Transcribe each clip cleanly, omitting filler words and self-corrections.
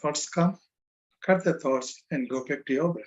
thoughts come, cut the thoughts and go back to your breath.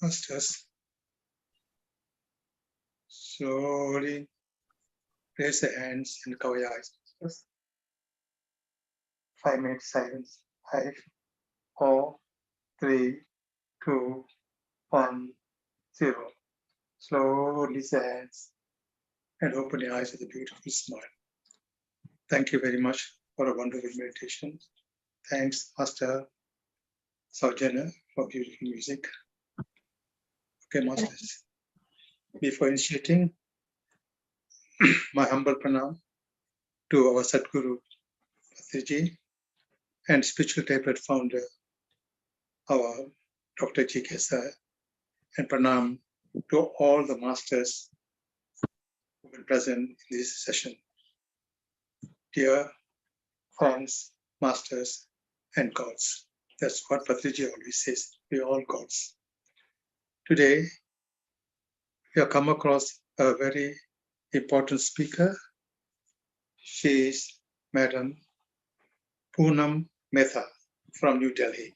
Masters, slowly raise the hands and cover your eyes. Just 5 minutes silence. 5, 4, 3, 2, 1, 0. Slowly release the hands and open your eyes with a beautiful smile. Thank you very much for a wonderful meditation. Thanks, Master Saujana, for beautiful music. Okay, Masters. Before initiating, my humble pranam to our Sadguru Patriji and spiritual tablet founder, our Dr. G.K. Sir, and pranam to all the masters who will present in this session. Dear friends, masters, and gods. That's what Patriji always says. We are all gods. Today, we have come across a very important speaker. She is Madam Poonam Metha from New Delhi.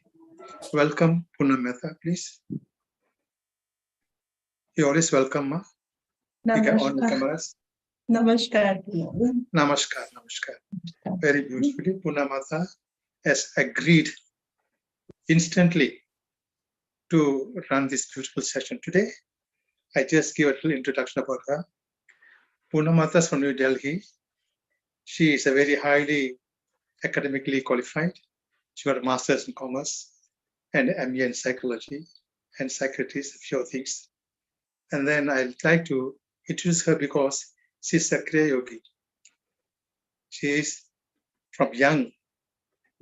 Welcome, Poonam Metha, please. You're always welcome, ma. You can on the cameras. Namaskar. Namaskar, namaskar. Very beautifully, Poonam Metha has agreed instantly to run this beautiful session today. I just give a little introduction about her. Poonam Metha is from New Delhi. She is a very highly academically qualified. She got a master's in commerce and MA in psychology and psychiatrist, a few things. And then I'd like to introduce her because she's a Kriya Yogi. She is from young,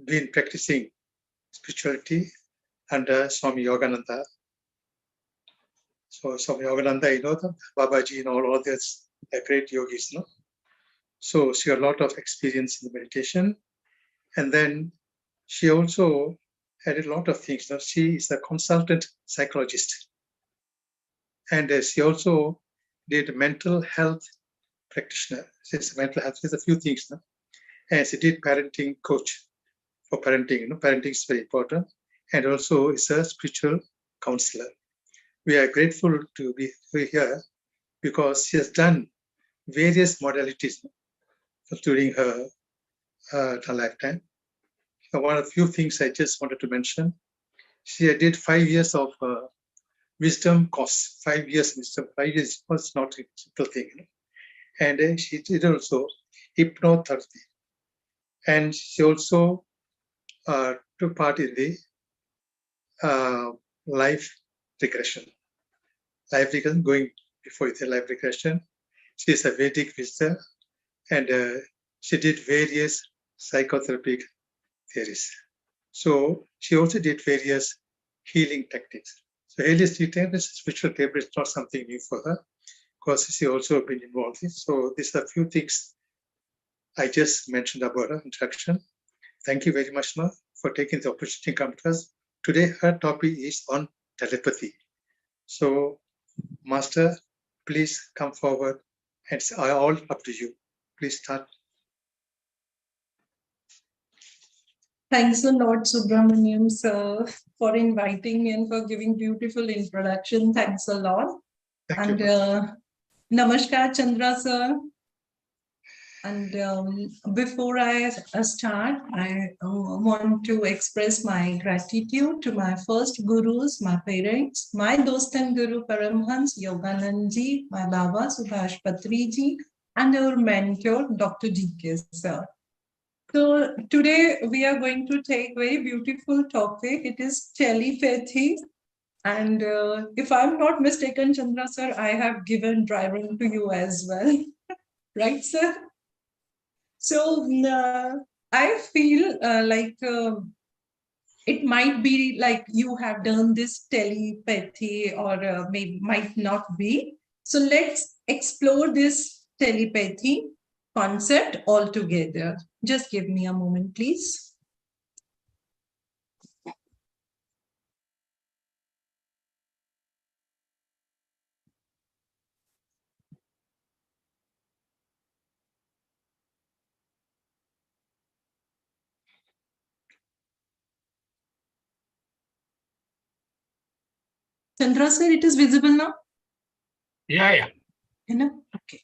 been practicing spirituality under Swami Yogananda. So Swami Yogananda, you know them, Babaji and all others, they're great yogis, no? So she had a lot of experience in the meditation. And then she also had a lot of things. Now, she is a consultant psychologist. And she also did mental health practitioner. She's a mental health, there's a few things. No? And she did parenting coach for parenting. You know, parenting is very important. And also is a spiritual counselor. We are grateful to be here because she has done various modalities during her lifetime. One of the few things I just wanted to mention. She did 5 years of wisdom course. 5 years wisdom. 5 years was not a simple thing. You know? And she did also hypnotherapy. And she also took part in the life regression. Life regression, going before the life regression. She is a Vedic visitor and she did various psychotherapeutic theories. So she also did various healing techniques. So holistic techniques, spiritual therapy is not something new for her because she also been involved in. So these are a few things I just mentioned about her introduction. Thank you very much, Ma, for taking the opportunity to come to us. Today, her topic is on telepathy. So, Master, please come forward and it's all up to you. Please start. Thanks a lot, Subramaniam sir, for inviting me and for giving beautiful introduction. Thanks a lot. Thank and you. Namaskar, Chandra sir. And before I start, I want to express my gratitude to my first gurus, my parents, my dost and guru Paramhans Yoganand ji, my Baba Subhash Patri ji, and our mentor Dr. G.K. sir. So today we are going to take very beautiful topic. It is telepathy. And if I'm not mistaken, Chandra sir, I have given dry run to you as well. Right, sir? So I feel like it might be like you have done this telepathy or maybe might not be. So let's explore this telepathy concept altogether. Just give me a moment, please. Chandra sir, it is visible now? Yeah. You know? Okay.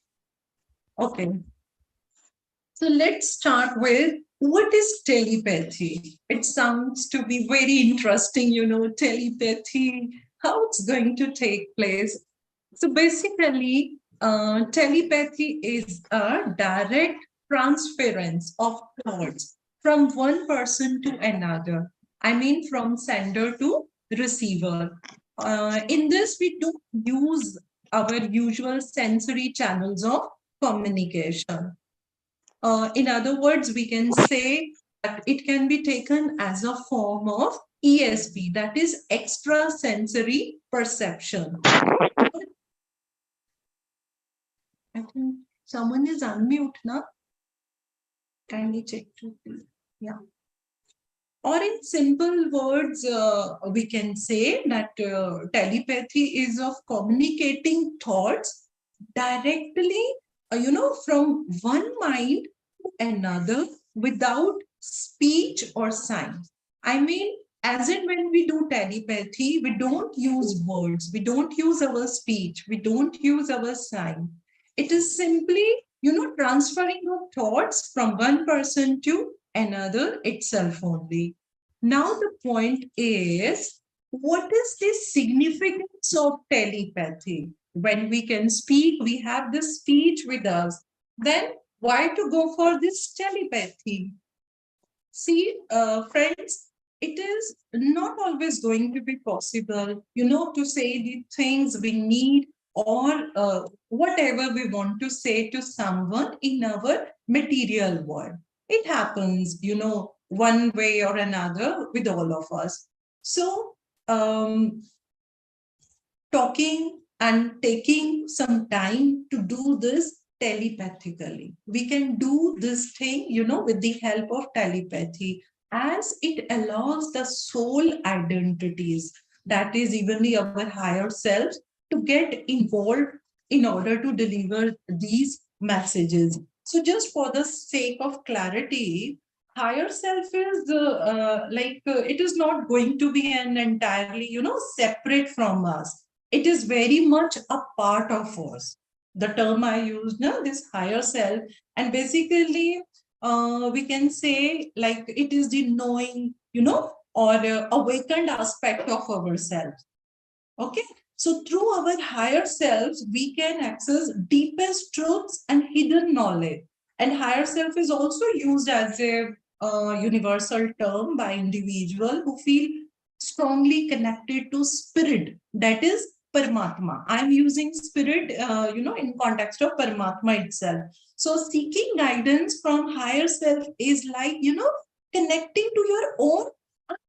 Okay. So let's start with what is telepathy? It sounds to be very interesting, telepathy, how it's going to take place. So basically, telepathy is a direct transference of thoughts from one person to another. I mean, from sender to receiver. In this, we don't use our usual sensory channels of communication. In other words, we can say that it can be taken as a form of ESP, that is extrasensory perception. I think someone is unmute now. Kindly check to please. Yeah. Or in simple words, we can say that telepathy is of communicating thoughts directly, from one mind to another without speech or sign. I mean, as in when we do telepathy, we don't use words, we don't use our speech, we don't use our sign. It is simply, transferring of thoughts from one person to another itself only. Now the point is, what is the significance of telepathy? When we can speak, we have the speech with us. Then why to go for this telepathy? See, friends, it is not always going to be possible, to say the things we need or whatever we want to say to someone in our material world. It happens, one way or another with all of us. So, talking and taking some time to do this telepathically. We can do this thing, with the help of telepathy, as it allows the soul identities, that is, even our higher selves, to get involved in order to deliver these messages. So, just for the sake of clarity, higher self is it is not going to be an entirely, separate from us. It is very much a part of us. The term I used now, this higher self, and basically we can say like it is the knowing, or awakened aspect of ourselves. Okay, so through our higher selves, we can access deepest truths and hidden knowledge. And higher self is also used as a universal term by individual who feel strongly connected to spirit, that is Paramatma. I'm using spirit, in context of Paramatma itself. So seeking guidance from higher self is like, connecting to your own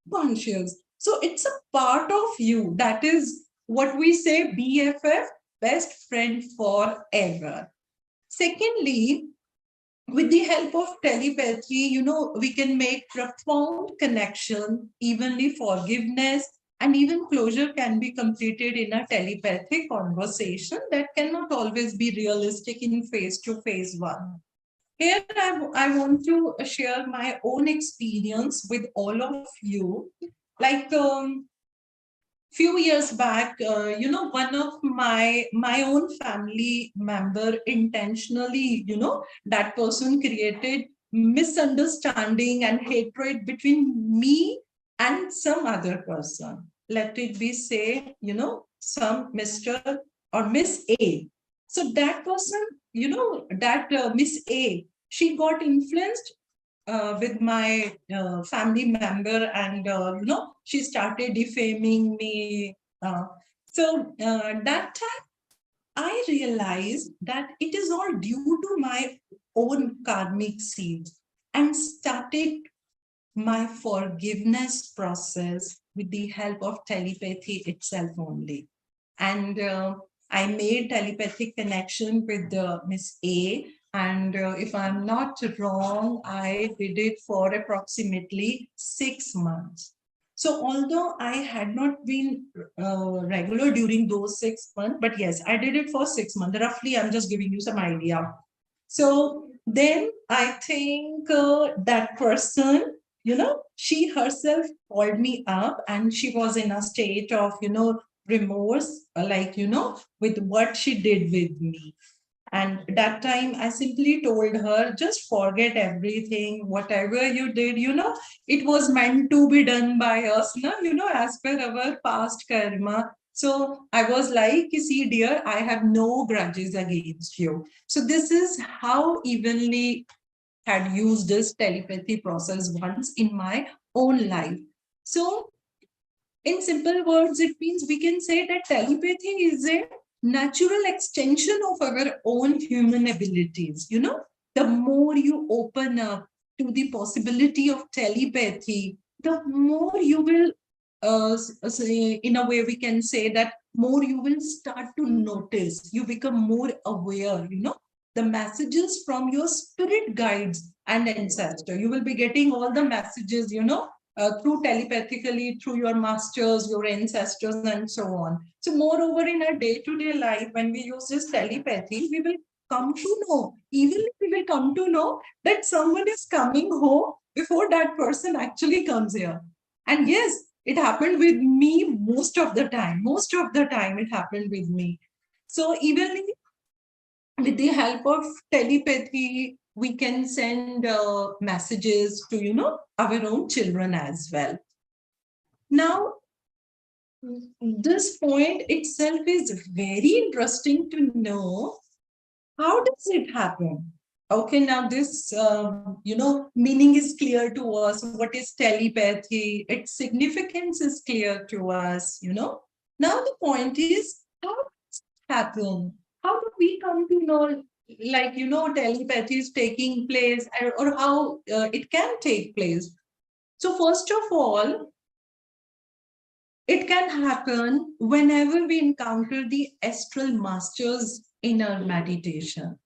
unconscious. So it's a part of you. That is what we say BFF, best friend forever. Secondly, with the help of telepathy, we can make profound connection, evenly forgiveness, and even closure can be completed in a telepathic conversation that cannot always be realistic in face-to-face one. Here, I want to share my own experience with all of you. Like, few years back, one of my own family member intentionally, that person created misunderstanding and hatred between me and some other person. Let it be, say, some Mr. or Miss A. So that person, that Miss A, she got influenced with my family member, and she started defaming me. That time I realized that it is all due to my own karmic seeds, and started my forgiveness process with the help of telepathy itself only. And I made telepathic connection with Miss A. And if I'm not wrong, I did it for approximately 6 months. So although I had not been regular during those 6 months, but yes, I did it for 6 months. Roughly, I'm just giving you some idea. So then I think that person, she herself called me up, and she was in a state of, remorse, like, with what she did with me. And that time I simply told her, just forget everything, whatever you did, it was meant to be done by us, as per our past karma. So I was like, see, dear, I have no grudges against you. So this is how evenly had used this telepathy process once in my own life. So in simple words, it means we can say that telepathy is a natural extension of our own human abilities. The more you open up to the possibility of telepathy, the more you will, in a way, we can say that more you will start to notice, you become more aware, the messages from your spirit guides and ancestor. You will be getting all the messages, through telepathically, through your masters, your ancestors, and so on. So, moreover, in our day-to-day life, when we use this telepathy, we will come to know, even if we will come to know that someone is coming home before that person actually comes here. And yes, it happened with me most of the time. Most of the time, it happened with me. So, even with the help of telepathy, we can send messages to, our own children as well. Now, this point itself is very interesting to know. How does it happen? Okay, now this, meaning is clear to us. What is telepathy? Its significance is clear to us, Now the point is, how does it happen? How do we come to know, like, telepathy is taking place, or how it can take place? So first of all, it can happen whenever we encounter the astral masters in our meditation.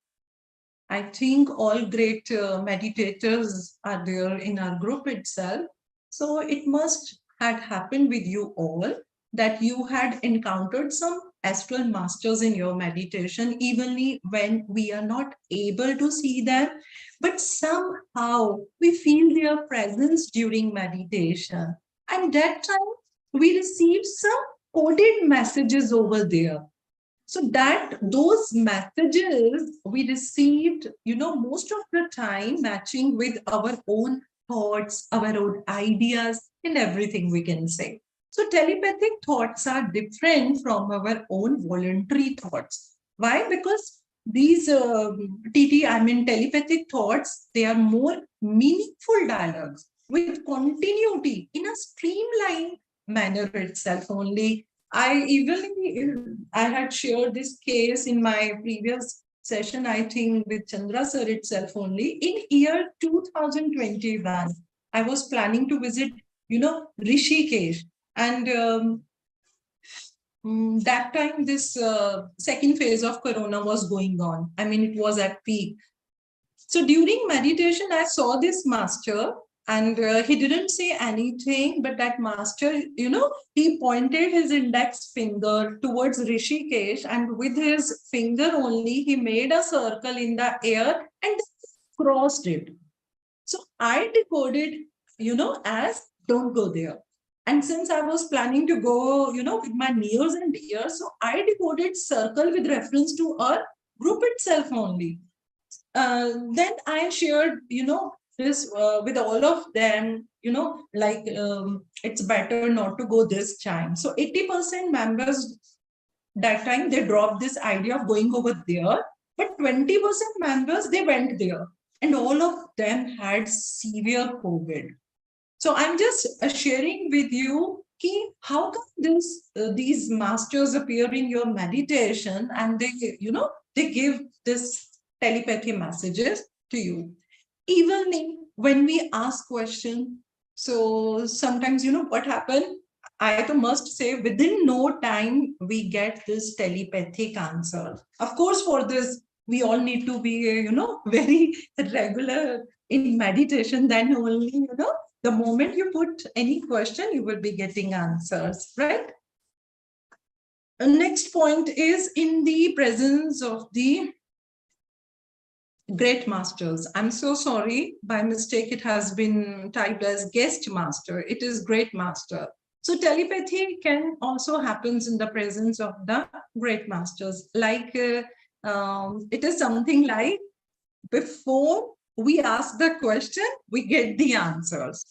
I think all great meditators are there in our group itself. So it must had happened with you all that you had encountered some astral masters in your meditation, even when we are not able to see them, but somehow we feel their presence during meditation. And that time we receive some coded messages over there. So that those messages we received, most of the time matching with our own thoughts, our own ideas, and everything we can say. So telepathic thoughts are different from our own voluntary thoughts. Why? Because these telepathic thoughts, they are more meaningful dialogues with continuity in a streamlined manner itself only. I had shared this case in my previous session, I think with Chandra sir itself only. In year 2021, I was planning to visit, Rishikesh. And that time, this second phase of Corona was going on. I mean, it was at peak. So during meditation, I saw this master, and he didn't say anything, but that master, he pointed his index finger towards Rishikesh, and with his finger only, he made a circle in the air and crossed it. So I decoded, as don't go there. And since I was planning to go, with my nears and dears, so I decoded circle with reference to a group itself only. Then I shared, this with all of them, like it's better not to go this time. So 80% members that time they dropped this idea of going over there, but 20% members they went there, and all of them had severe COVID. So I'm just sharing with you how come these masters appear in your meditation and they give this telepathy messages to you. Even when we ask question, so sometimes what happened, I must say within no time we get this telepathic answer. Of course, for this we all need to be very regular in meditation. Then only the moment you put any question, you will be getting answers, right? Next point is in the presence of the great masters. I'm so sorry, by mistake it has been typed as guest master. It is great master. So telepathy can also happens in the presence of the great masters. Like it is something like before we ask the question, we get the answers,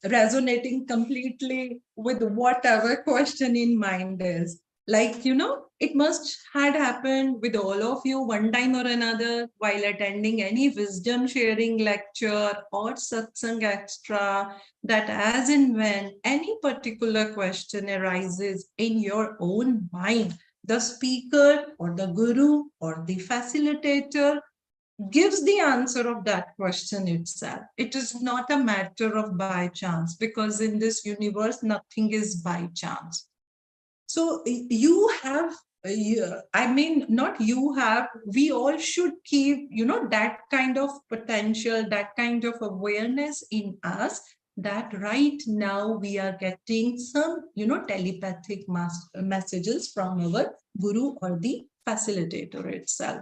resonating completely with whatever question in mind is. Like, it must had happened with all of you one time or another while attending any wisdom sharing lecture or satsang extra, that as and when any particular question arises in your own mind, the speaker or the guru or the facilitator gives the answer of that question itself. It is not a matter of by chance, because in this universe, nothing is by chance. So you have, not you have, we all should keep, that kind of potential, that kind of awareness in us, that right now we are getting some, telepathic messages from our guru or the facilitator itself.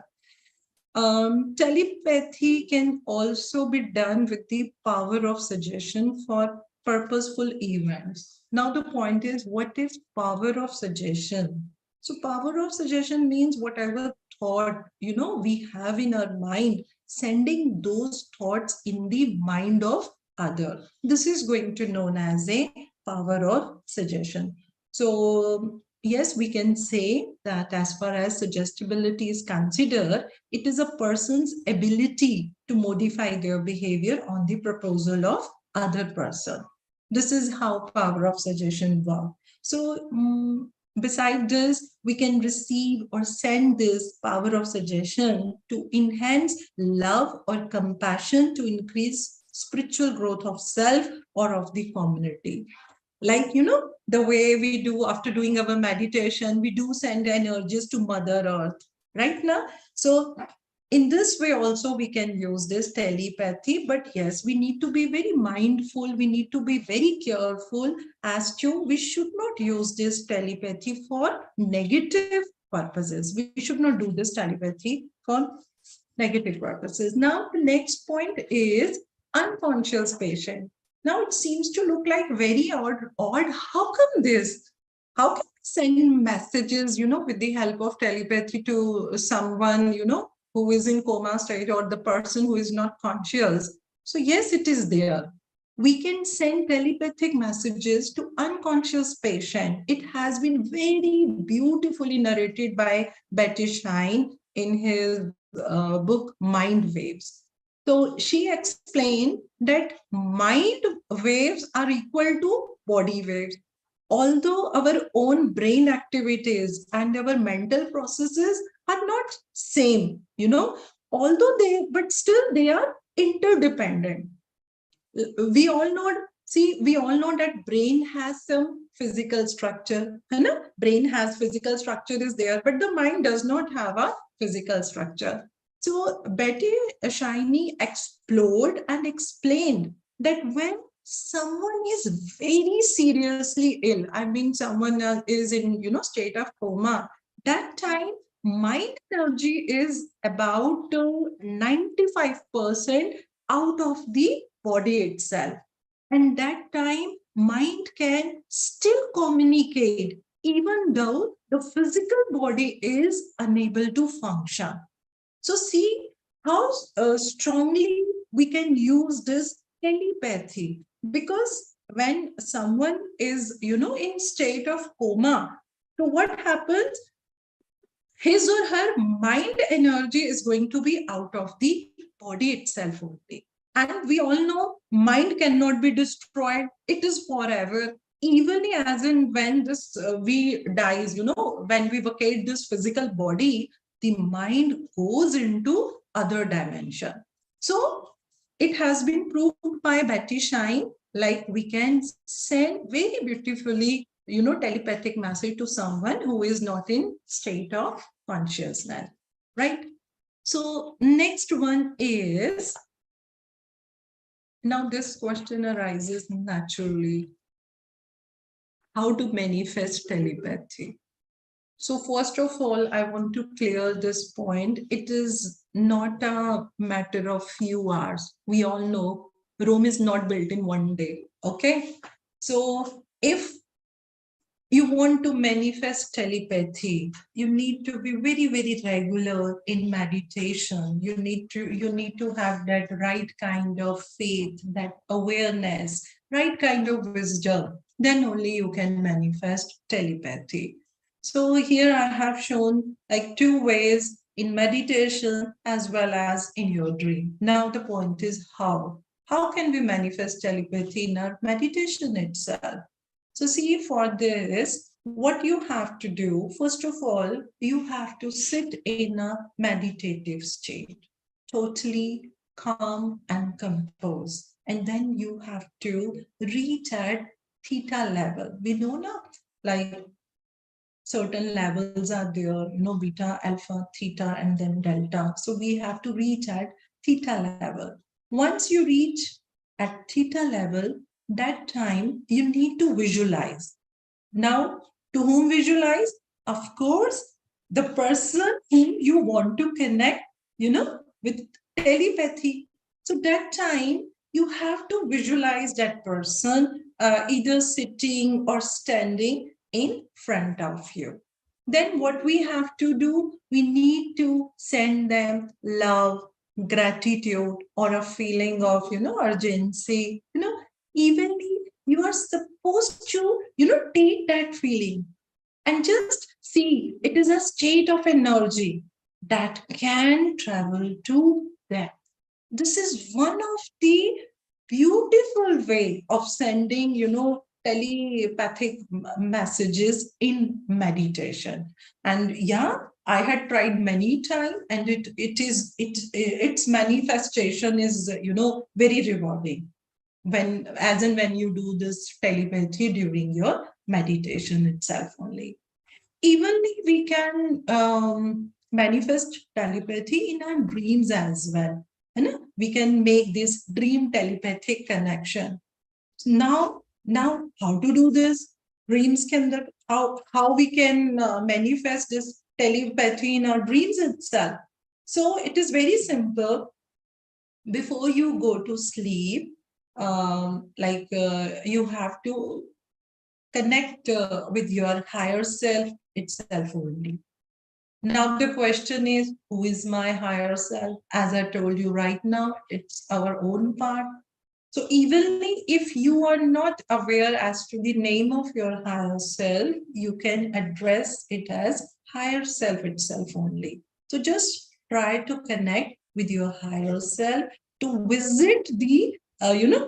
Telepathy can also be done with the power of suggestion for purposeful events. Now, the point is, what is power of suggestion? So power of suggestion means whatever thought, we have in our mind, sending those thoughts in the mind of other. This is going to known as a power of suggestion. So yes, we can say that as far as suggestibility is considered, it is a person's ability to modify their behavior on the proposal of other person. This is how power of suggestion works. So beside this, we can receive or send this power of suggestion to enhance love or compassion, to increase spiritual growth of self or of the community. Like, the way we do after doing our meditation, we do send energies to Mother Earth, right now. So in this way also we can use this telepathy, but yes, we need to be very mindful. We need to be very careful as to we should not use this telepathy for negative purposes. We should not do this telepathy for negative purposes. Now, the next point is unconscious patient. Now it seems to look like very odd. How come this? How can we send messages, with the help of telepathy to someone, who is in coma state, or the person who is not conscious? So yes, it is there. We can send telepathic messages to unconscious patient. It has been very beautifully narrated by Betty Shine in his book Mind Waves. So she explained that mind waves are equal to body waves. Although our own brain activities and our mental processes are not same, but still they are interdependent. We all know that brain has some physical structure. Brain has physical structure is there, but the mind does not have a physical structure. So Betty Shiny explored and explained that when someone is very seriously ill, someone is in state of coma, that time mind energy is about 95% out of the body itself. And that time mind can still communicate even though the physical body is unable to function. So see how strongly we can use this telepathy, because when someone is, in state of coma, so what happens? His or her mind energy is going to be out of the body itself only. And we all know mind cannot be destroyed. It is forever. Even as in when this we dies, when we vacate this physical body, the mind goes into other dimension. So it has been proved by Betty Shine, like we can send very beautifully, telepathic message to someone who is not in state of consciousness, right? So next one is, now this question arises naturally, how to manifest telepathy. So first of all, I want to clear this point. It is not a matter of few hours. We all know Rome is not built in one day. Okay. So if you want to manifest telepathy, you need to be very, very regular in meditation. You need to have that right kind of faith, that awareness, right kind of wisdom. Then only you can manifest telepathy. So here I have shown like two ways, in meditation as well as in your dream. Now the point is how. How can we manifest telepathy in our meditation itself? So see, for this, what you have to do, first of all, you have to sit in a meditative state, totally calm and composed. And then you have to reach at theta level. We know now, like certain levels are there, beta, alpha, theta, and then delta. So we have to reach at theta level. Once you reach at theta level, that time you need to visualize. Now, to whom visualize? Of course, the person whom you want to connect, with telepathy. So that time you have to visualize that person either sitting or standing in front of you. Then what we have to do, we need to send them love, gratitude, or a feeling of, urgency, evenly you are supposed to, take that feeling and just see it is a state of energy that can travel to them. This is one of the beautiful way of sending, telepathic messages in meditation. And yeah, I had tried many times, and its manifestation is, very rewarding when, as and when you do this telepathy during your meditation itself only. Even we can manifest telepathy in our dreams as well. We can make this dream telepathic connection. Now how to do this? Dreams can that how we can manifest this telepathy in our dreams itself. So it is very simple. Before you go to sleep, you have to connect with your higher self itself only. Now the question is, who is my higher self? As I told you right now, it's our own part. So even if you are not aware as to the name of your higher self, you can address it as higher self itself only. So just try to connect with your higher self, to visit the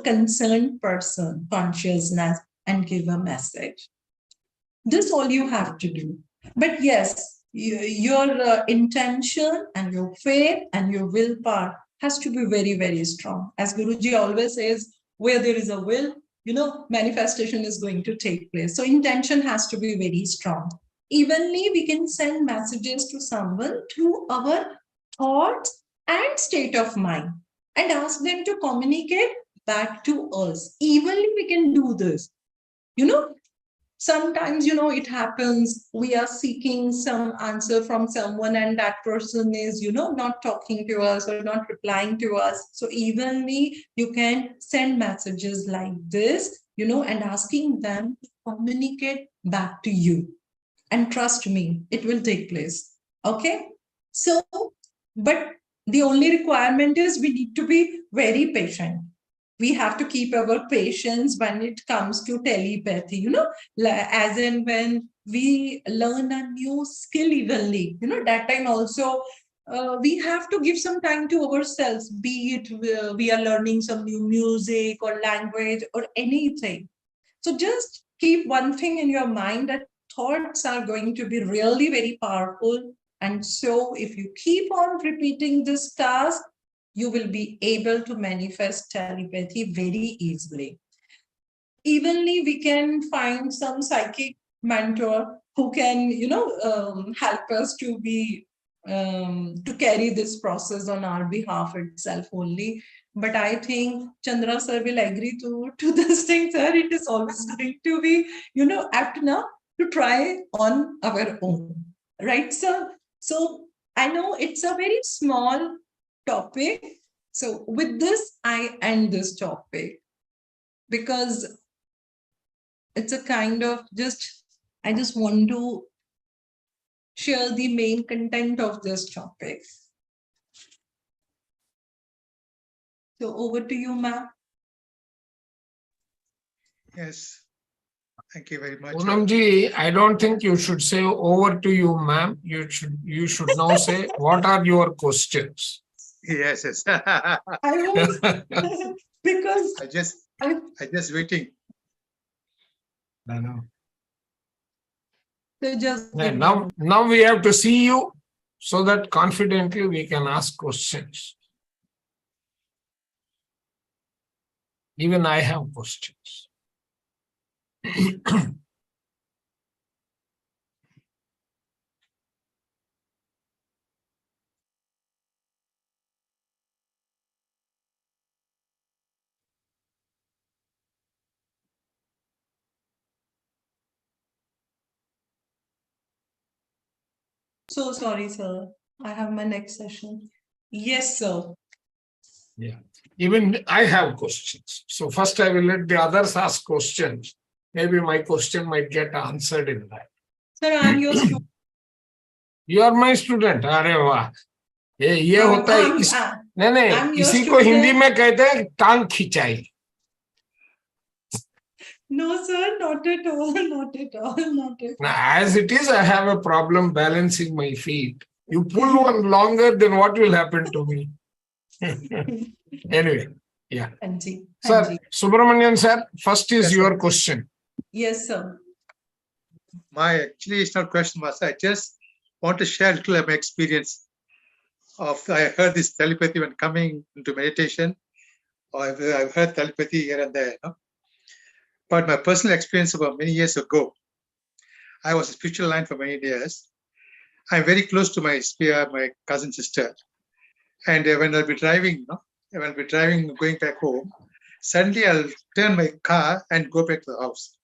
concerned person consciousness and give a message. This all you have to do. But yes, your intention and your faith and your willpower has to be very, very strong. As Guruji always says, where there is a will, manifestation is going to take place. So intention has to be very strong. Evenly, we can send messages to someone through our thoughts and state of mind and ask them to communicate back to us. Evenly, we can do this. Sometimes, it happens, we are seeking some answer from someone and that person is, not talking to us or not replying to us. So evenly, you can send messages like this and asking them to communicate back to you. And trust me, it will take place. Okay. So, but the only requirement is we need to be very patient. We have to keep our patience when it comes to telepathy, as in when we learn a new skill evenly, that time also we have to give some time to ourselves, be it we are learning some new music or language or anything. So just keep one thing in your mind, that thoughts are going to be really very powerful. And so if you keep on repeating this task, you will be able to manifest telepathy very easily. Evenly, we can find some psychic mentor who can, help us to be to carry this process on our behalf itself only. But I think Chandra sir will agree to this thing, sir. It is always going to be, apt enough to try on our own, right, sir? So I know it's a very small topic. So with this, I end this topic because it's a kind of I just want to share the main content of this topic. So over to you, ma'am. Yes. Thank you very much. Poonamji, I don't think you should say over to you, ma'am. You should now say, what are your questions? Yes, yes. I was because I just waiting. I know. so just Now we have to see you so that confidently we can ask questions. Even I have questions. so sorry, sir. I have my next session. Yes, sir. Yeah, even I have questions. So first I will let the others ask questions. Maybe my question might get answered in that. Sir, I'm your student. You are my student. अरे वाह, ये होता है नहीं, इसी को हिंदी में कहते हैं टांग खिंचाई. No, sir, not at all, not at all, not at all. Now, as it is, I have a problem balancing my feet. You pull one longer, then what will happen to me? Anyway, yeah. Anji, Sir, Anji. Subramanian sir, first is Yes, your sir. question. Yes, sir. Actually, it's not question, Master. I just want to share a little of my experience I heard this telepathy when coming into meditation, or I've heard telepathy here and there. But my personal experience about many years ago, I was a spiritual line for many years. I'm very close to my cousin sister. And when I'll be driving, going back home, suddenly I'll turn my car and go back to the house.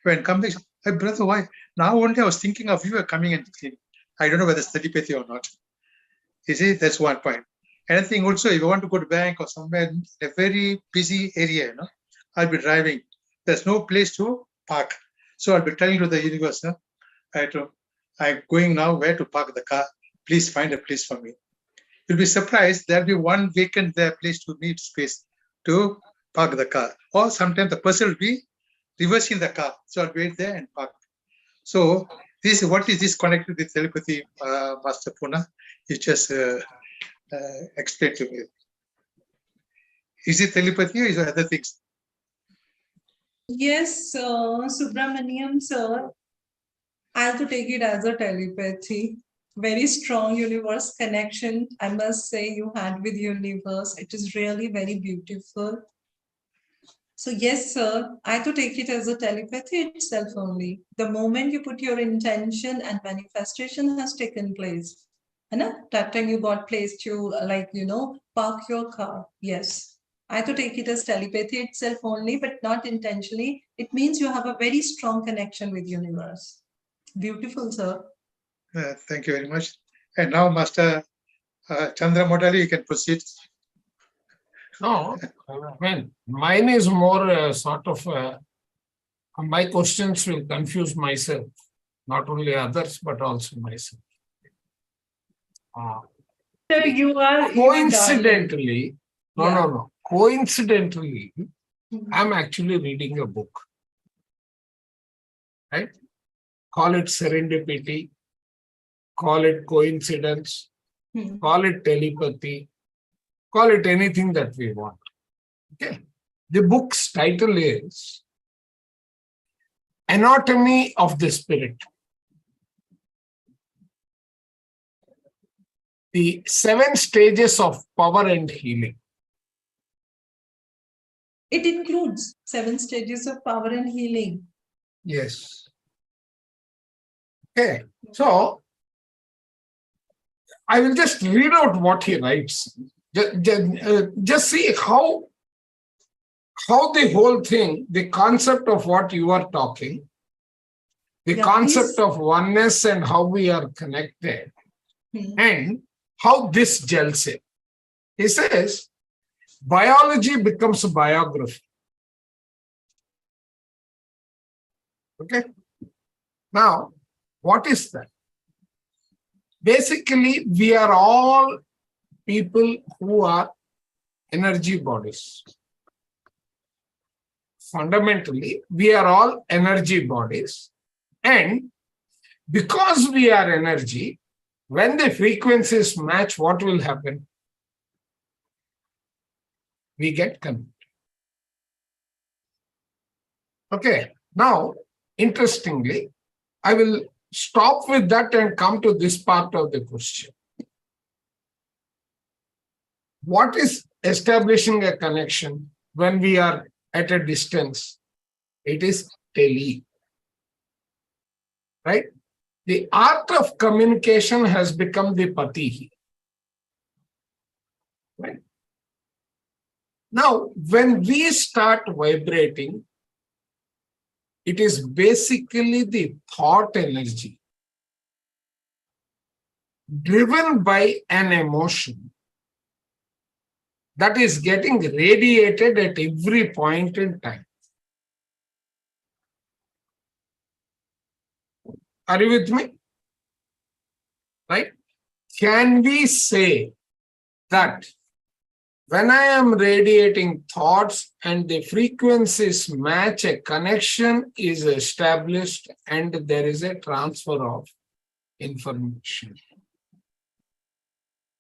When come back, hey brother, why? Now only I was thinking of you coming and cleaning. I don't know whether it's telepathy or not. You see, that's one point. Another thing also, if you want to go to bank or somewhere in a very busy area, I'll be driving. There's no place to park. So I'll be telling to the universe, I'm going now where to park the car. Please find a place for me. You'll be surprised, there'll be one vacant place to need space to park the car. Or sometimes the person will be reversing the car. So I'll wait there and park. So what is this connected with telepathy, Master Poonam? You just explain to me. Is it telepathy or is it other things? Yes, Subramaniam, sir. I have to take it as a telepathy. Very strong universe connection, I must say, you had with universe. It is really very beautiful. So yes, sir, I have to take it as a telepathy itself only. The moment you put your intention and manifestation has taken place. That time you got placed to park your car. Yes. I have to take it as telepathy itself only, but not intentionally. It means you have a very strong connection with universe. Beautiful, sir. Thank you very much. And now, Master Chandra Modali, you can proceed. No, mine is more sort of My questions will confuse myself, not only others, but also myself. So you are Coincidentally, Yeah. no. Coincidentally, Mhm. I'm actually reading a book, right? Call it serendipity, call it coincidence, Hmm. call it telepathy, call it anything that we want. Okay. The book's title is Anatomy of the Spirit. The 7 stages of power and healing. It includes 7 stages of power and healing. Yes. Okay. So I will just read out what he writes. Just see how the whole thing, the concept of what you are talking, the Yeah, concept please. of oneness and how we are connected, and how this gels in. He says, biology becomes a biography. Okay. Now, what is that? Basically, we are all people who are energy bodies. Fundamentally, we are all energy bodies. And because we are energy, when the frequencies match, what will happen? We get connected. Okay. Now, interestingly, I will stop with that and come to this part of the question. What is establishing a connection when we are at a distance? It is tele. Right? The art of communication has become the pati. Right? Now, when we start vibrating, it is basically the thought energy driven by an emotion that is getting radiated at every point in time. Are you with me? Right? Can we say that when I am radiating thoughts and the frequencies match, a connection is established and there is a transfer of information?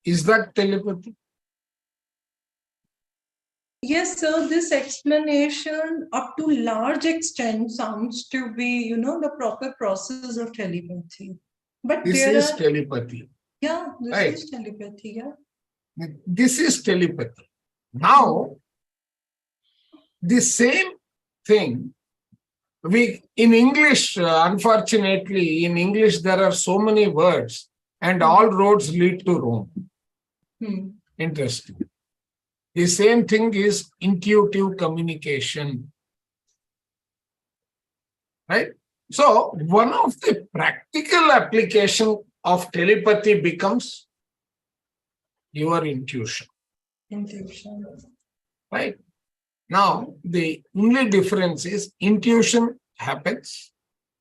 Is that telepathy? Yes, sir, this explanation up to large extent sounds to be, the proper process of telepathy. But This there is are, telepathy. this Right. is telepathy, yeah. This is telepathy. Now, the same thing, we in English, unfortunately, in English, there are so many words and all roads lead to Rome. Interesting. The same thing is intuitive communication. Right? So, one of the practical application of telepathy becomes your intuition. Intuition. Right? Now, the only difference is intuition happens.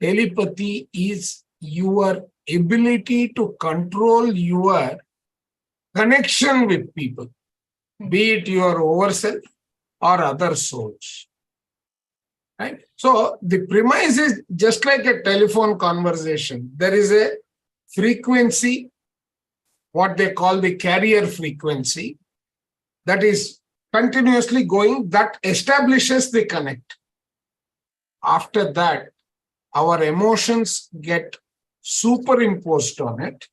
Telepathy is your ability to control your connection with people, be it your overself or other souls. Right? So the premise is just like a telephone conversation. There is a frequency, what they call the carrier frequency, that is continuously going, that establishes the connect. After that, our emotions get superimposed on it.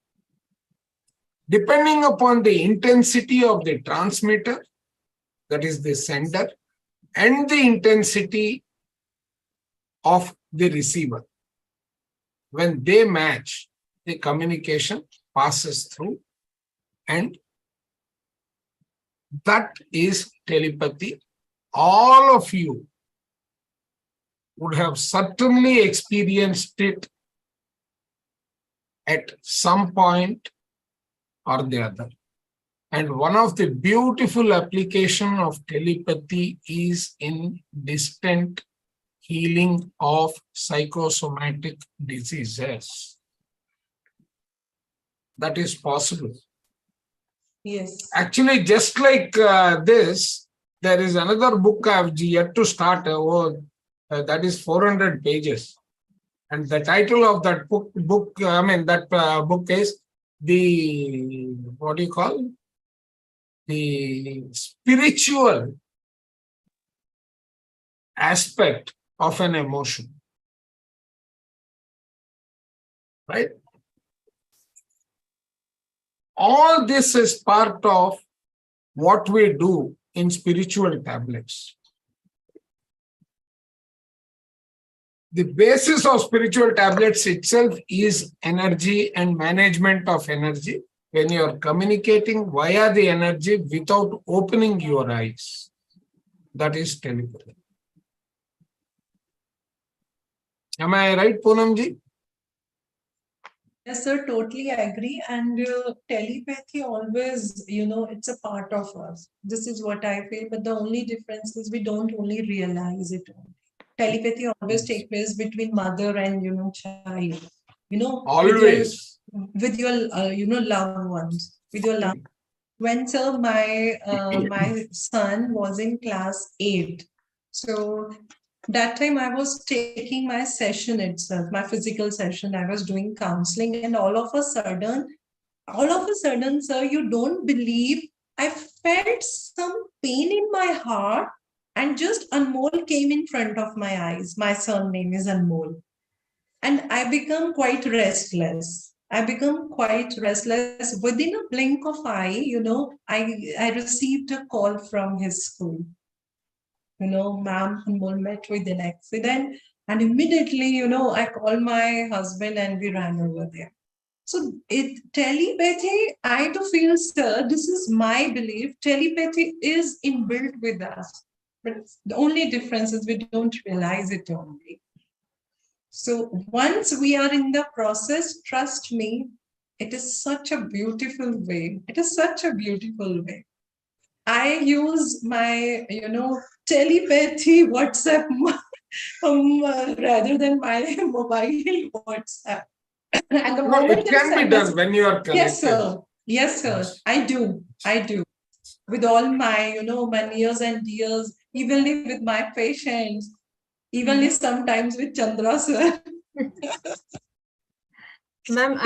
Depending upon the intensity of the transmitter, that is the sender, and the intensity of the receiver. When they match, the communication passes through, and that is telepathy. All of you would have certainly experienced it at some point or the other. And one of the beautiful application of telepathy is in distant healing of psychosomatic diseases. That is possible. Yes. Actually, just like this, there is another book I've yet to start. That is 400 pages. And the title of that book is what do you call? The spiritual aspect of an emotion. Right? All this is part of what we do in spiritual tablets. The basis of spiritual tablets itself is energy and management of energy when you are communicating via the energy without opening your eyes. That is telepathy. Am I right, Poonamji? Yes, sir, totally agree. And telepathy always, it's a part of us. This is what I feel. But the only difference is we don't only realize it. Telepathy always takes place between mother and, child. Always. With your loved ones, with your loved. When, sir, my son was in class 8. So that time I was taking my session itself, my physical session. I was doing counseling, and all of a sudden, sir, you don't believe, I felt some pain in my heart, and just Anmol came in front of my eyes. My son name is Anmol. And I become quite restless. Within a blink of eye, I received a call from his school. Ma'am, Anmol met with an accident. And immediately, I called my husband and we ran over there. So telepathy, I do feel, sir, this is my belief. Telepathy is inbuilt with us. But the only difference is we don't realize it only. So once we are in the process, trust me, it is such a beautiful way. It is such a beautiful way. I use my, telepathy WhatsApp rather than my mobile WhatsApp. And the moment it can be done when you are connected. Yes, sir. Yes, sir. Yes. I do. With all my, my nears and dears, evenly with my patients, evenly sometimes with Chandra, sir. Ma'am,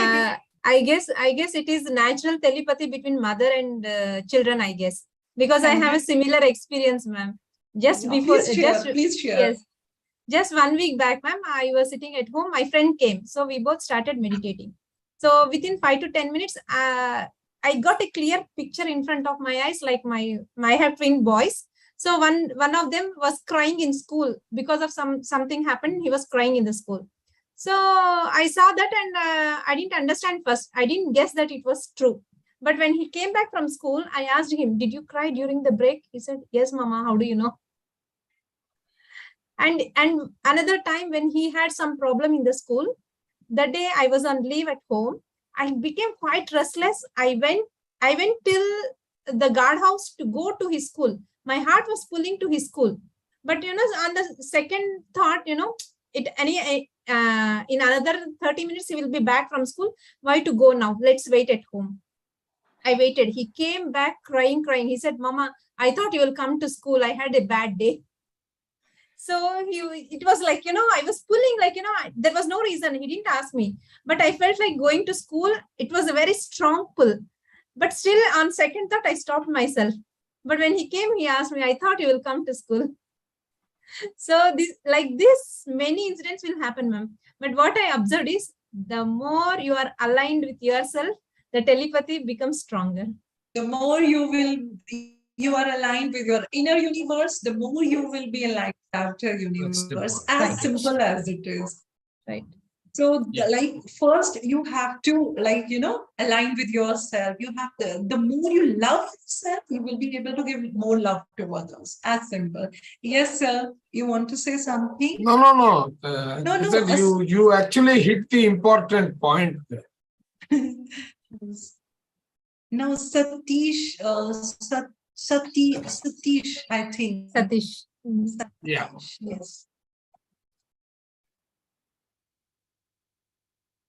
I guess it is natural telepathy between mother and children, I guess, because I have a similar experience, ma'am. Please share. Yes, just 1 week back, ma'am, I was sitting at home. My friend came, so we both started meditating. So within 5 to 10 minutes, I got a clear picture in front of my eyes, like I have twin boys. So one of them was crying in school because of something happened. He was crying in the school. So I saw that, and I didn't understand first. I didn't guess that it was true. But when he came back from school, I asked him, "Did you cry during the break?" He said, "Yes, Mama. How do you know?" And another time when he had some problem in the school, the day I was on leave at home, I became quite restless. I went till the guardhouse to go to his school. My heart was pulling to his school. But, on the second thought, in another 30 minutes, he will be back from school. Why to go now? Let's wait at home. I waited. He came back crying. He said, "Mama, I thought you will come to school. I had a bad day." So it was like, I was pulling, like, there was no reason. He didn't ask me, but I felt like going to school. It was a very strong pull, but still on second thought, I stopped myself. But when he came, he asked me, "I thought you will come to school." So this, many incidents will happen, ma'am. But what I observed is, the more you are aligned with yourself, the telepathy becomes stronger. The more you are aligned with your inner universe, the more you will be aligned with outer universe, as simple as it is. Right. So first you have to align with yourself. You have the more you love yourself, you will be able to give more love to others. As simple. Yes, sir. You want to say something? No. No. You actually hit the important point there. Now, Satish, Satish, I think. Satish. Yeah. Yes.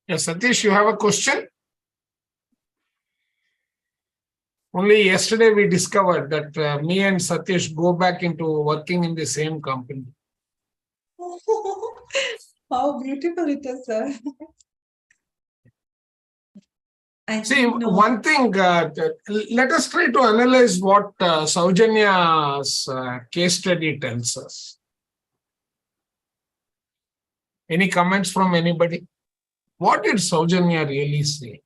Yes, Satish, you have a question? Only yesterday we discovered that me and Satish go back into working in the same company. How beautiful it is, sir. I See, think no. one thing, let us try to analyze what Saujanya's case study tells us. Any comments from anybody? What did Saujanya really say?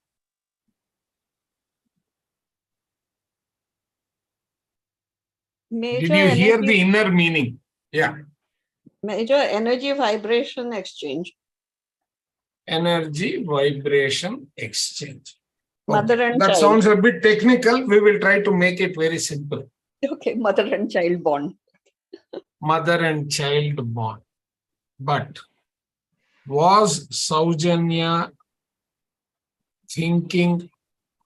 Major Did you hear energy, the inner meaning? Yeah. major energy vibration exchange. Energy vibration exchange. Mother Okay. and That child. sounds a bit technical. We will try to make it very simple. Okay, mother and child bond. Mother and child bond. But was Saujanya thinking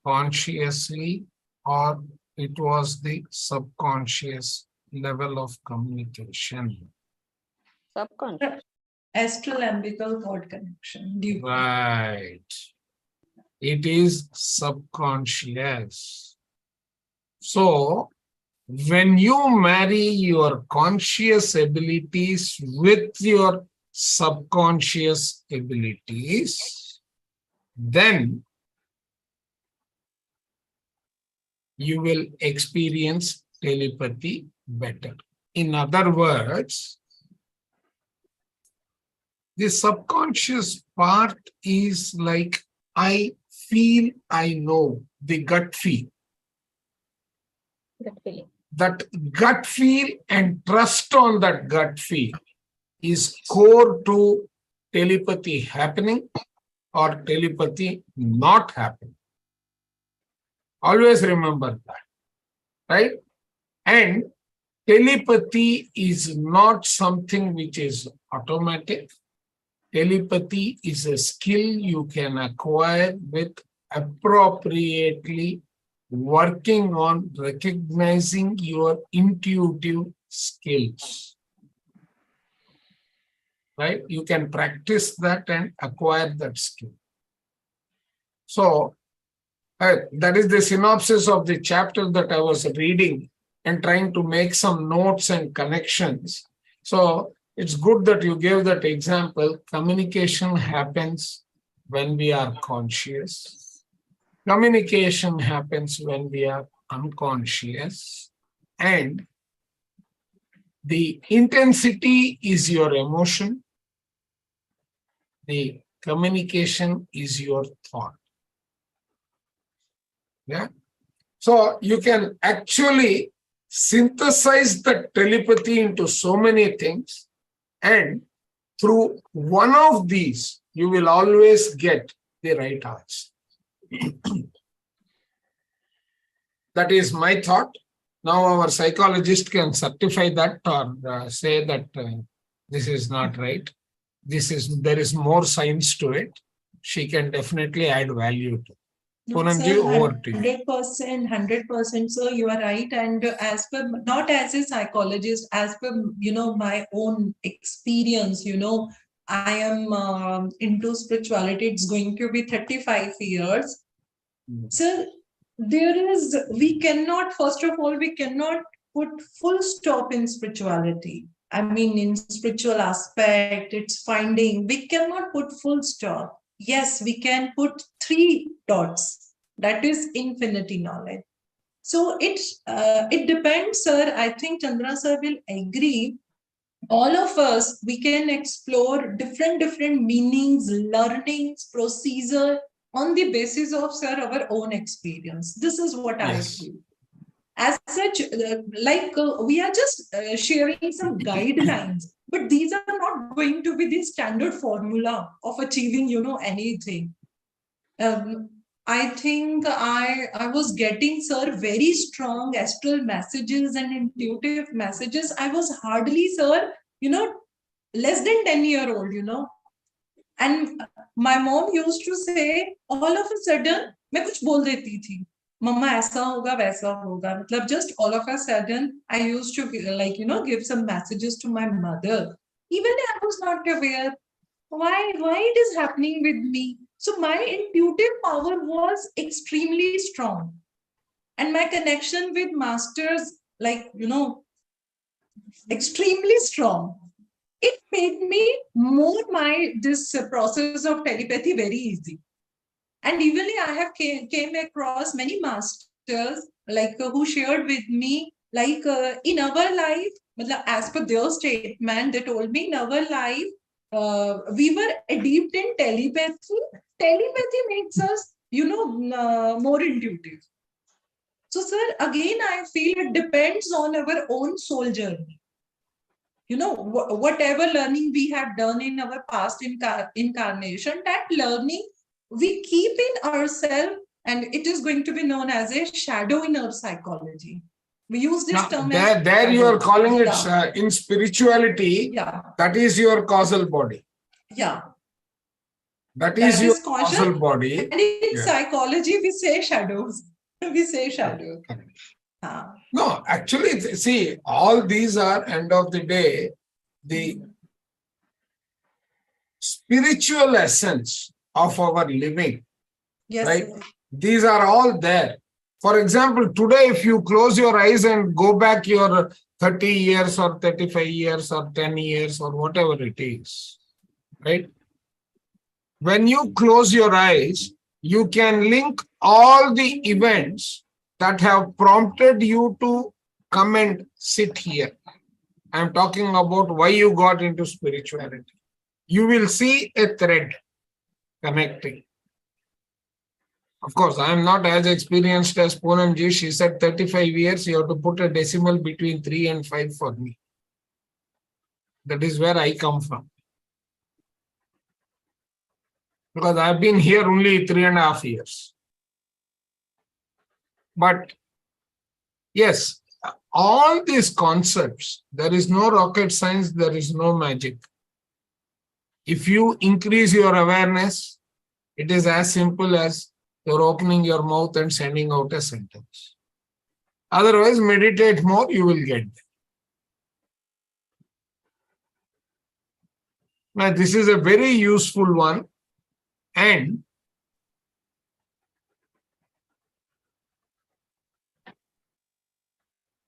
consciously, or it was the subconscious level of communication? Subconscious. Astrolambical thought connection. Right. It is subconscious. So, when you marry your conscious abilities with your subconscious abilities, then you will experience telepathy better. In other words, the subconscious part is like, I feel, I know, the gut feel. That feeling. That gut feel and trust on that gut feel is core to telepathy happening or telepathy not happening. Always remember that, right? And telepathy is not something which is automatic. Telepathy is a skill you can acquire with appropriately working on recognizing your intuitive skills. Right? You can practice that and acquire that skill. So, that is the synopsis of the chapter that I was reading and trying to make some notes and connections. So, it's good that you gave that example. Communication happens when we are conscious. Communication happens when we are unconscious. And the intensity is your emotion. The communication is your thought. Yeah. So you can actually synthesize the telepathy into so many things, and through one of these, you will always get the right answer. That is my thought. Now our psychologist can certify that or say that this is not right. There is more science to it. She can definitely add value to it. Poonamji, over to you. 100%, 100%. So you are right. And as per, not as a psychologist, as per, my own experience, I am into spirituality. It's going to be 35 years. So we cannot, first of all, we cannot put full stop in spirituality. I mean, in spiritual aspect, it's finding, we cannot put full stop. Yes, we can put 3 dots. That is infinity knowledge. So it depends, sir. I think Chandra sir will agree. All of us, we can explore different meanings, learnings, procedure on the basis of, sir, our own experience. This is what I feel. As such, we are just sharing some guidelines, but these are not going to be the standard formula of achieving, anything. I think I was getting, sir, very strong astral messages and intuitive messages. I was hardly, sir, less than 10-year-old, And my mom used to say, all of a sudden, मैं कुछ बोल देती थी. Mama, ऐसा होगा, वैसा होगा. मतलब just all of a sudden, I used to give some messages to my mother. Even I was not aware why it is happening with me. So my intuitive power was extremely strong. And my connection with masters, like, extremely strong. It made me more this process of telepathy very easy. And evenly, I have came across many masters like who shared with me, like in our life, as per their statement, they told me in our life, we were adept in telepathy. Telepathy makes us, more intuitive. So, sir, again, I feel it depends on our own soul journey. Whatever learning we have done in our past incarnation, that learning we keep in ourselves, and it is going to be known as a shadow in our psychology. We use this Now, term there you are calling it in spirituality. Yeah. That is your causal body. Yeah. That is your causal causal body. And in psychology, we say shadows. We say shadow. No, actually, see, all these are, end of the day, the spiritual essence of our living. Yes. Right? These are all there. For example, today, if you close your eyes and go back your 30 years or 35 years or 10 years or whatever it is, right? When you close your eyes, you can link all the events that have prompted you to come and sit here. I'm talking about why you got into spirituality. You will see a thread connecting. Of course, I'm not as experienced as Poonam ji. She said 35 years, you have to put a decimal between 3 and 5 for me. That is where I come from. Because I've been here only 3.5 years. But yes, all these concepts, there is no rocket science, there is no magic. If you increase your awareness, it is as simple as you're opening your mouth and sending out a sentence. Otherwise, meditate more, you will get there. Now, this is a very useful one, and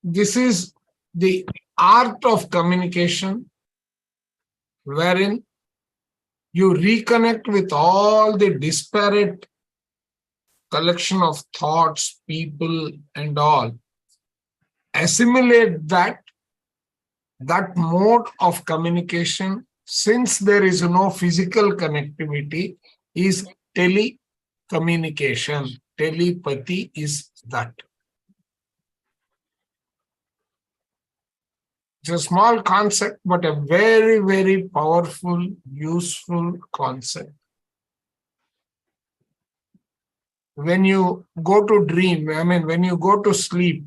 this is the art of communication, wherein you reconnect with all the disparate collection of thoughts, people, and all. Assimilate that mode of communication, since there is no physical connectivity, is telecommunication. Telepathy is that. It's a small concept, but a very, very powerful, useful concept. When you go to dream, when you go to sleep,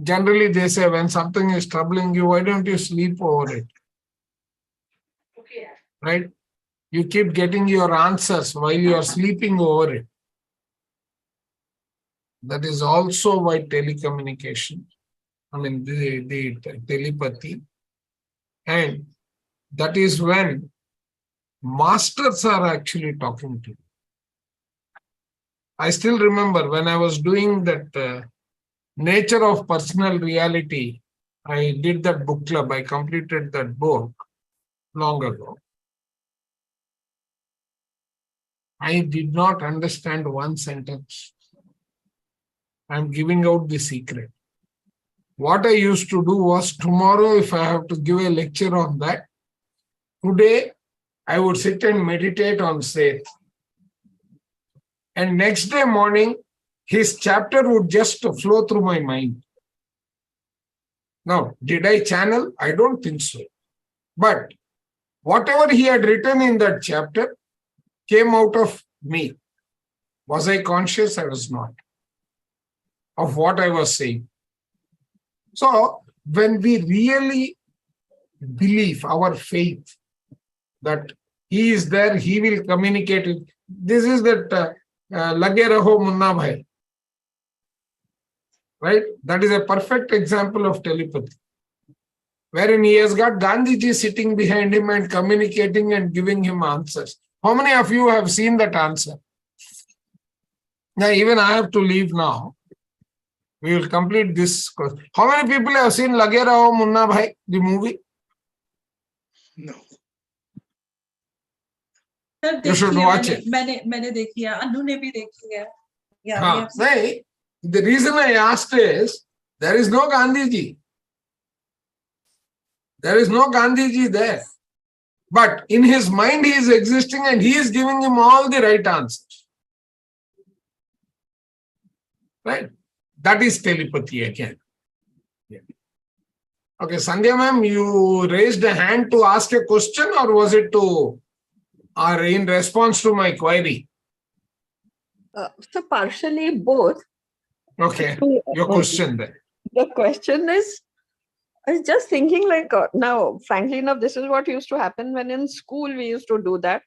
generally they say when something is troubling you, why don't you sleep over it? Okay. Right? You keep getting your answers while you are sleeping over it. That is also why telecommunication, the telepathy. And that is when masters are actually talking to you. I still remember when I was doing that Nature of Personal Reality, I did that book club. I completed that book long ago. I did not understand one sentence. I'm giving out the secret. What I used to do was, tomorrow, if I have to give a lecture on that, today I would sit and meditate on Seth. And next day morning, his chapter would just flow through my mind. Now, did I channel? I don't think so. But whatever he had written in that chapter came out of me. Was I conscious? I was not of what I was saying. So, when we really believe, our faith that he is there, he will communicate it. This is that lage raho munna bhai. Right? That is a perfect example of telepathy, wherein he has got Gandhiji sitting behind him and communicating and giving him answers. How many of you have seen that answer? Now, even I have to leave now. We will complete this course. How many people have seen Lage Raho Munna Bhai, the movie? No. Sir You should देखिए watch मैंने it. मैंने देखी है, अनु ने भी देखी है. Yeah, we हाँ, have seen. नहीं, the reason I asked is, there is no Gandhiji. There is no Gandhiji there. But in his mind he is existing and he is giving him all the right answers. Right? That is telepathy again. Yeah. Okay, Sandhya ma'am, you raised a hand to ask a question, or was it to, or in response to my query? So partially both. Okay, So, your question then. the question is, I was just thinking like, now, frankly enough, this is what used to happen when in school we used to do that.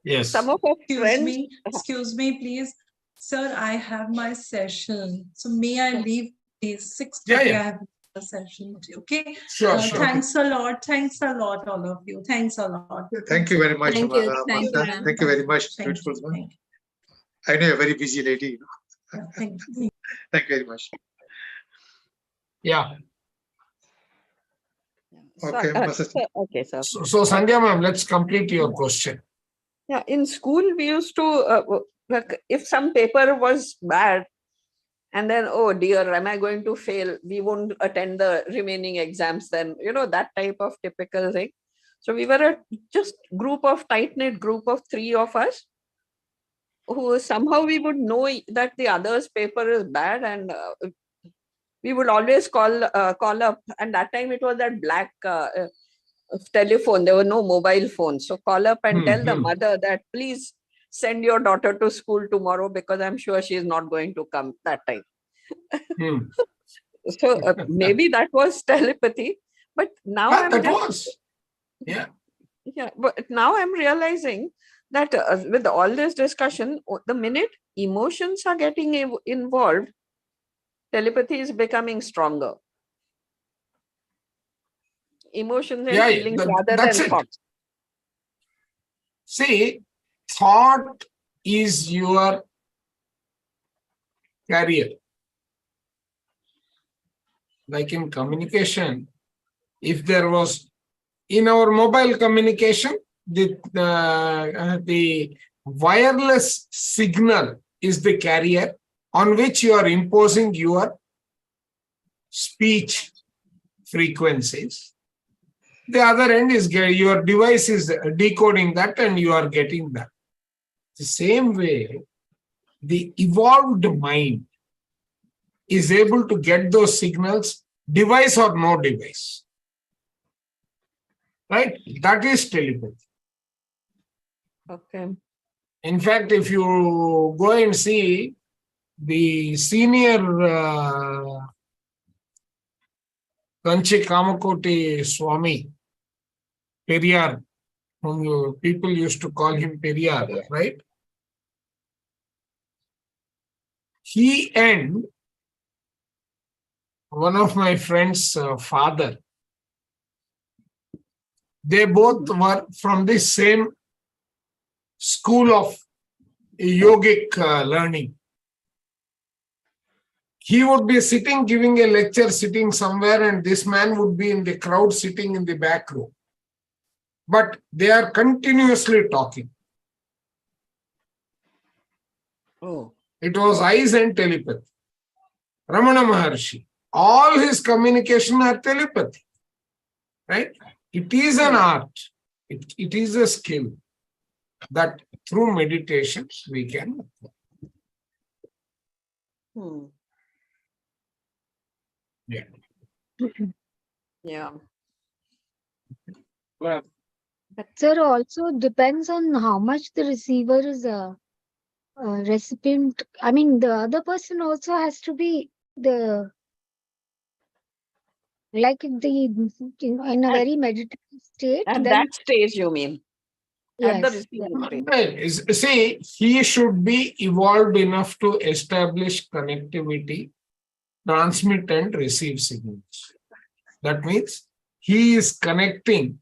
Yes. Some of our friends, Excuse me, please. Sir, I have my session. So may I leave please? 6:30 Yeah, yeah. I have a session. Okay. Sure, sure. Thanks a lot. Thanks a lot, all of you. Thanks a lot. Thank you very much, Thank you. Martha. Thank you, ma'am. Thank you very much. Thank Beautiful. you. Ma'am. Thank I know you're a very busy lady. you. Thank you. Thank you very much. Yeah. Okay, okay, sir. So Sandhya ma'am, let's complete your question. Yeah, in school we used to, like, if some paper was bad, and then, oh dear, am I going to fail? We won't attend the remaining exams then, that type of typical thing. So we were a just tight-knit group of 3 of us, who somehow we would know that the other's paper is bad, and we would always call up, and that time it was that black telephone. There were no mobile phones. So call up and tell the mother that please send your daughter to school tomorrow, because I'm sure she is not going to come that time. So maybe that was telepathy, but now Yeah. But now I'm realizing that with all this discussion, the minute emotions are getting involved, telepathy is becoming stronger. Emotions and feelings rather than thoughts. See, thought is your carrier. Like in communication, if there was, in our mobile communication, the wireless signal is the carrier on which you are imposing your speech frequencies. The other end is your device is decoding that and you are getting that. The same way, the evolved mind is able to get those signals, device or no device. Right? That is telepathy. Okay. In fact, if you go and see the senior Kanchi Kamakoti Swami, Periyar, whom people used to call him Periyar, right? He and one of my friend's father, they both were from the same school of yogic learning. He would be sitting, giving a lecture, sitting somewhere, and this man would be in the crowd sitting in the back row. But they are continuously talking. Oh. It was eyes and telepathy. Ramana Maharshi, all his communication are telepathy. Right? It is an art. It is a skill that through meditation we can. Yeah. Yeah. Well, But sir, also depends on how much the receiver is a recipient. I mean, the other person also has to be in a very meditative state. At Then that stage, you mean? At the yes, receiving stage. right. See, he should be evolved enough to establish connectivity, transmit and receive signals. That means he is connecting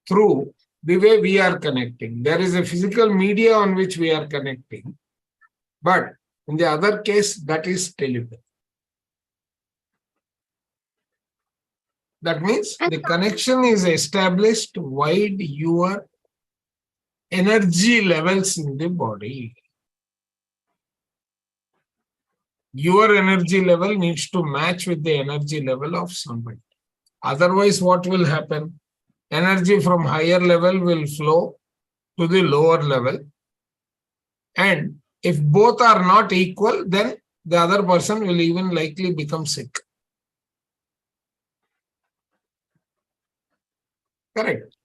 through the way we are connecting. There is a physical media on which we are connecting. But in the other case, that is telepathy. That means the connection is established while your energy levels in the body. Your energy level needs to match with the energy level of somebody. Otherwise, what will happen? Energy from higher level will flow to the lower level. And if both are not equal, then the other person will even likely become sick. Correct.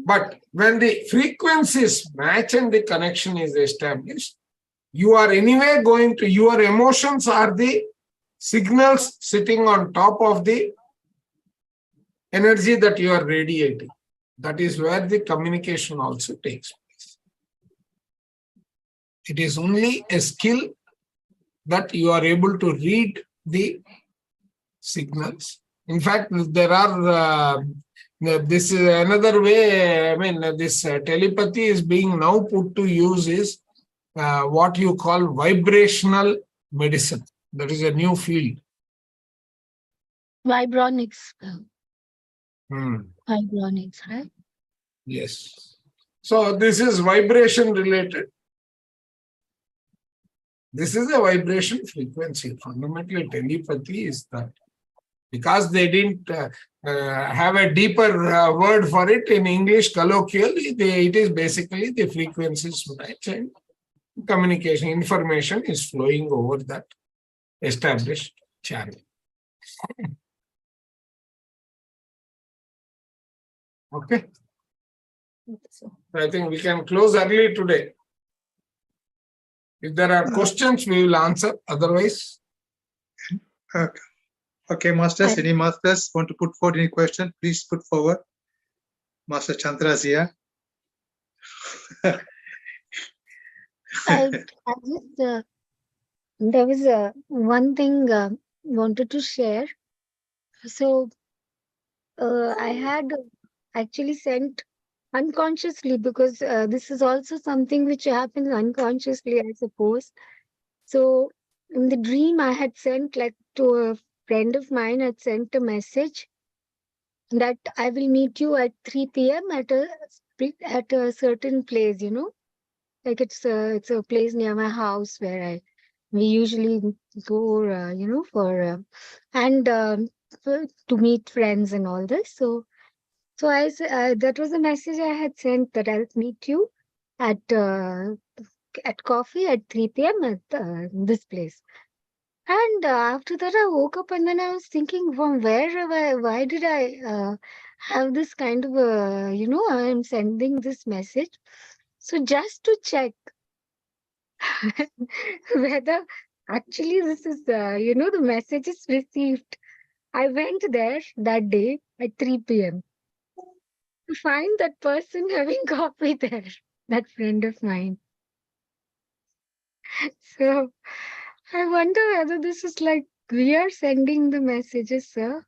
But when the frequencies match and the connection is established, you are anyway going to, your emotions are the signals sitting on top of the energy that you are radiating. That is where the communication also takes place. It is only a skill that you are able to read the signals. In fact, there are, this is another way, I mean, this telepathy is being now put to use is what you call vibrational medicine. That is a new field. Vibronics. Hmm. Vibronics, right? Yes. So this is vibration related. This is a vibration frequency. Fundamentally, telepathy is that. Because they didn't have a deeper word for it in English colloquially, it is basically the frequencies match and communication, information is flowing over that established channel. Okay. So I think we can close early today. If there are questions, we will answer. Otherwise, Okay, masters, any masters want to put forward any question? Please put forward. Master Chandra is here. I just, there was one thing wanted to share. So I had actually sent unconsciously, because this is also something which happens unconsciously, I suppose. So in the dream, I had sent, like, to a friend of mine, I'd sent a message that I will meet you at 3 p.m. at a certain place, you know, like it's a place near my house where we usually go, you know, for to meet friends and all this. So that was a message I had sent, that I'll meet you at coffee at 3 p.m. at this place. And after that, I woke up and then I was thinking, from why did I have this kind of you know, I'm sending this message. So just to check whether actually this is, you know, the message is received, I went there that day at 3 p.m. to find that person having coffee there, that friend of mine. So I wonder whether this is like we are sending the messages, sir,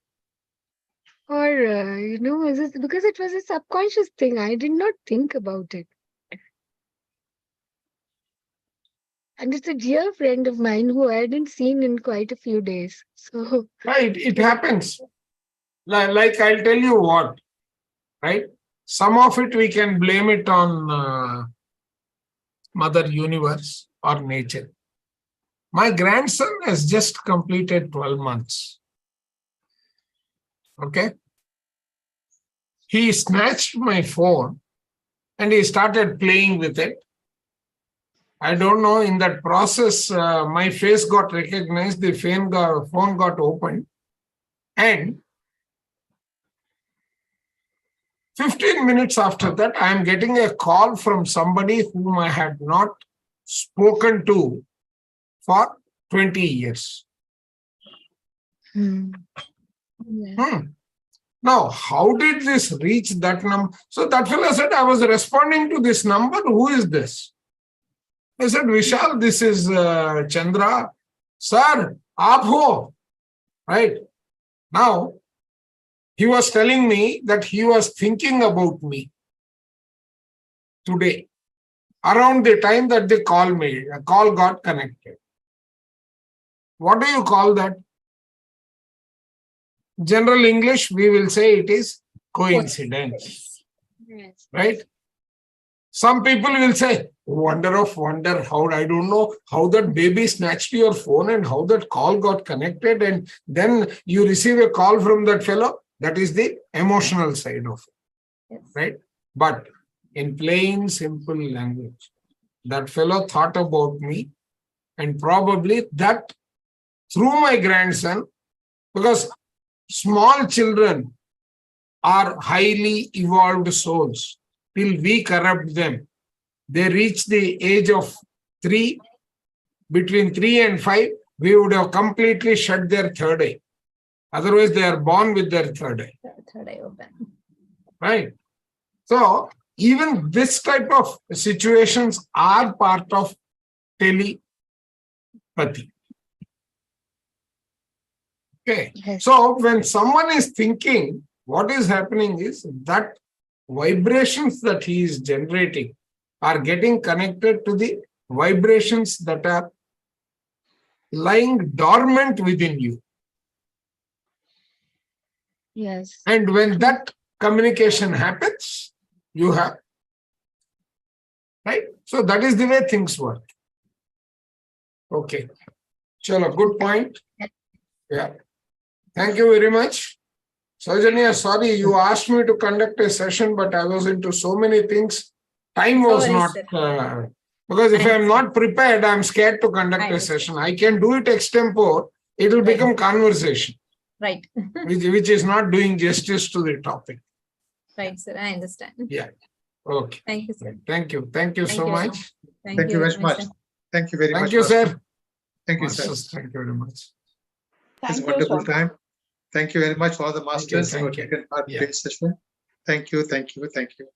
or you know, is it because it was a subconscious thing? I did not think about it. And it's a dear friend of mine who I hadn't seen in quite a few days. So right, it happens. Like I'll tell you what, right? Some of it we can blame it on Mother Universe or nature. My grandson has just completed 12 months. Okay? He snatched my phone and he started playing with it. I don't know, in that process, my face got recognized, the phone got opened, and 15 minutes after that, I am getting a call from somebody whom I had not spoken to for 20 years. yeah. Now, how did this reach that number? So that fellow said, I was responding to this number. Who is this? I said, Vishal, this is Chandra. Sir, aap ho. Right? Now, he was telling me that he was thinking about me. today, around the time that they call me, a call got connected. What do you call that? General English, we will say it is coincidence, Yes. right? Some people will say, wonder of wonder, how I don't know how that baby snatched your phone and how that call got connected, and then you receive a call from that fellow. That is the emotional side of it, Yes. right? But in plain, simple language, that fellow thought about me, and probably that through my grandson, because small children are highly evolved souls. Till we corrupt them, they reach the age of 3, between 3 and 5, we would have completely shut their third eye. Otherwise, they are born with their third eye, Third eye open. right? So, even this type of situations are part of telepathy. Okay. Yes. So, when someone is thinking, what is happening is that vibrations that he is generating are getting connected to the vibrations that are lying dormant within you. Yes. And when that communication happens, you have, right? So that is the way things work. Okay. Chalo, good point. Yeah. Thank you very much. Saujanya, sorry, you asked me to conduct a session, but I was into so many things. Time was No not, worries, sir. because if I I am not prepared, I'm scared to conduct I a understand. session. I can do it extempore. It will Right. become conversation, Right. which is not doing justice to the topic. Right, sir. I understand. Yeah. Okay. Thank you, sir. Thank you. Thank you Thank so you very much. Thank you very much. sir. Thank you very Thank much. you, Master. sir. Thank you, sir. Masters, thank you very much. It's Thank a you, wonderful sir. time. Thank you very much, all the masters who have thank you. taken part in Yeah. today's session. Thank you, thank you, thank you.